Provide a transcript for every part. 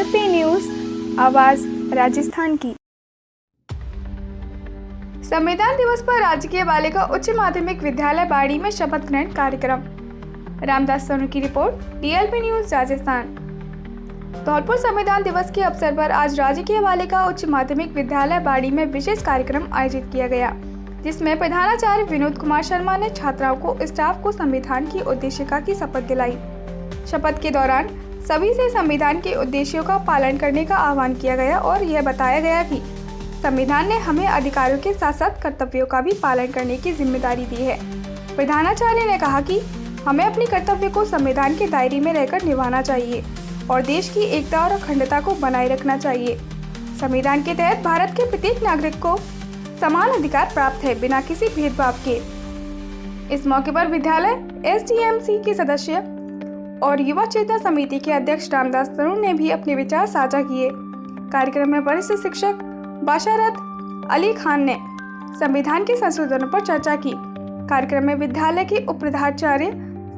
DLP news आवाज़ राजस्थान की। संविधान दिवस पर राजकीय बालिका उच्च माध्यमिक विद्यालय बाड़ी में शपथ ग्रहण कार्यक्रम। रामदास सोनू की report, DLP news Rajasthan. Dholpur संविधान दिवस के अवसर पर आज राजकीय बालिका उच्च माध्यमिक विद्यालय बाड़ी में विशेष कार्यक्रम आयोजित किया गया, जिसमें प्रधानाचार्य विनोद कुमार शर्मा ने छात्राओं को स्टाफ को संविधान की उद्देशिका की शपथ दिलाई। शपथ के दौरान सभी से संविधान के उद्देश्यों का पालन करने का आह्वान किया गया और यह बताया गया कि संविधान ने हमें अधिकारों के साथ साथ कर्तव्यों का भी पालन करने की जिम्मेदारी दी है। प्रधानाचार्य ने कहा कि हमें अपने कर्तव्य को संविधान के दायरे में रहकर निभाना चाहिए और देश की एकता और अखंडता को बनाए रखना चाहिए। संविधान के तहत भारत के प्रत्येक नागरिक को समान अधिकार प्राप्त है, बिना किसी भेदभाव के। इस मौके पर विद्यालय SDMC के सदस्य और युवा चेतना समिति के अध्यक्ष रामदास तरुण ने भी अपने विचार साझा किए। कार्यक्रम में वरिष्ठ शिक्षक बाशारत अली खान ने संविधान के संशोधनों पर चर्चा की। कार्यक्रम में विद्यालय के उप प्रधानाचार्य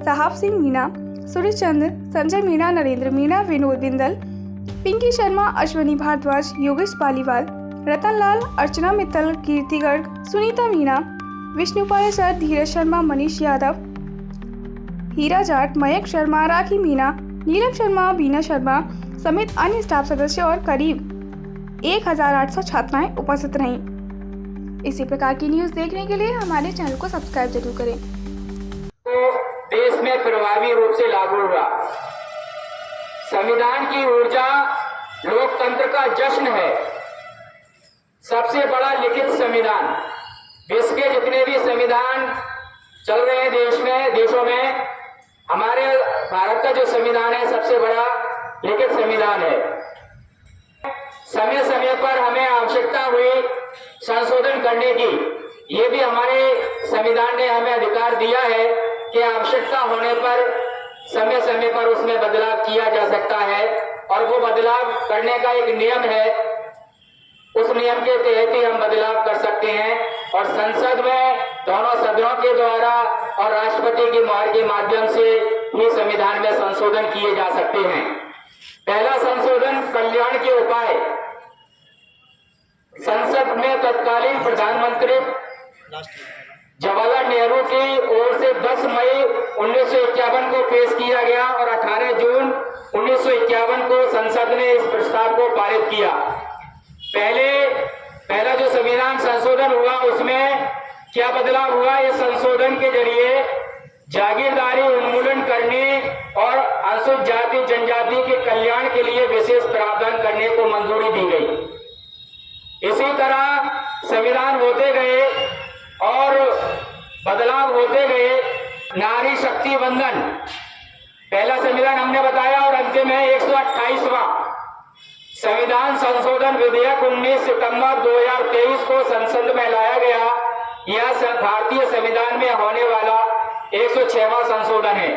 साहब सिंह मीणा, सूर्य चंद्र, संजय मीणा, नरेंद्र मीणा, विनोद बिंदल, पिंकी शर्मा, अश्वनी भारद्वाज, योगेश पालीवाल, रतन लाल, अर्चना मित्तल, कीर्ति गर्ग, सुनीता मीणा, विष्णुपाल सर, धीरज शर्मा, मनीष यादव, हीरा जाट, मयंक शर्मा, राखी मीणा, नीलम शर्मा, बीना शर्मा समेत अन्य स्टाफ सदस्य और करीब 1800 छात्राएं उपस्थित रहीं। इसी प्रकार की न्यूज़ देखने के लिए हमारे चैनल को सब्सक्राइब जरूर करें। तो देश में प्रभावी रूप से लागू हुआ। संविधान की ऊर्जा लोकतंत्र का जश्न है। सबसे बड़ा लिखित संविधान। विश्व के जितने भी संविधान चल रहे हैं देशों में, हमारे भारत का जो संविधान है सबसे बड़ा लिखित संविधान है। समय समय पर हमें आवश्यकता हुई संशोधन करने की, ये भी हमारे संविधान ने हमें अधिकार दिया है कि आवश्यकता होने पर समय समय पर उसमें बदलाव किया जा सकता है और वो बदलाव करने का एक नियम है। उस नियम के तहत ही हम बदलाव कर सकते हैं और संसद में दोनों सदनों के द्वारा और राष्ट्रपति की मोहर के माध्यम से ही संविधान में संशोधन किए जा सकते हैं। पहला संशोधन कल्याण के उपाय। संसद में तत्कालीन प्रधानमंत्री जवाहरलाल नेहरू की ओर से 10 मई 1951 को पेश किया गया और 18 जून 1951 को संसद ने इस प्रस्ताव को पारित किया। पहला जो संविधान संशोधन हुआ उसमें क्या बदलाव हुआ? इस संशोधन के जरिए जागीरदारी उन्मूलन करने और अनुसूचित जाति जनजाति के कल्याण के लिए विशेष प्रावधान करने को मंजूरी दी गई। इसी तरह संविधान होते गए और बदलाव होते गए। नारी शक्ति वंदन, पहला संविधान हमने बताया और अंतिम है 128वां संविधान संशोधन विधेयक 19 सितंबर 2023 को संसद में लाया गया। यह भारतीय संविधान में होने वाला 106वां संशोधन है।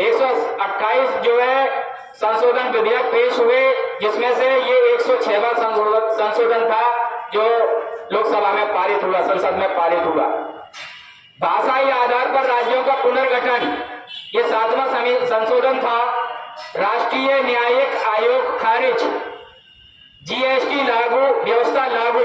128 जो है संशोधन विधेयक पेश हुए, जिसमें से ये 106वां संशोधन था जो लोकसभा में पारित हुआ, संसद में पारित हुआ। भाषाई आधार पर राज्यों का पुनर्गठन, ये 7वां संशोधन था। राष्ट्रीय न्यायिक आयोग खारिज, GST लागू, व्यवस्था लागू।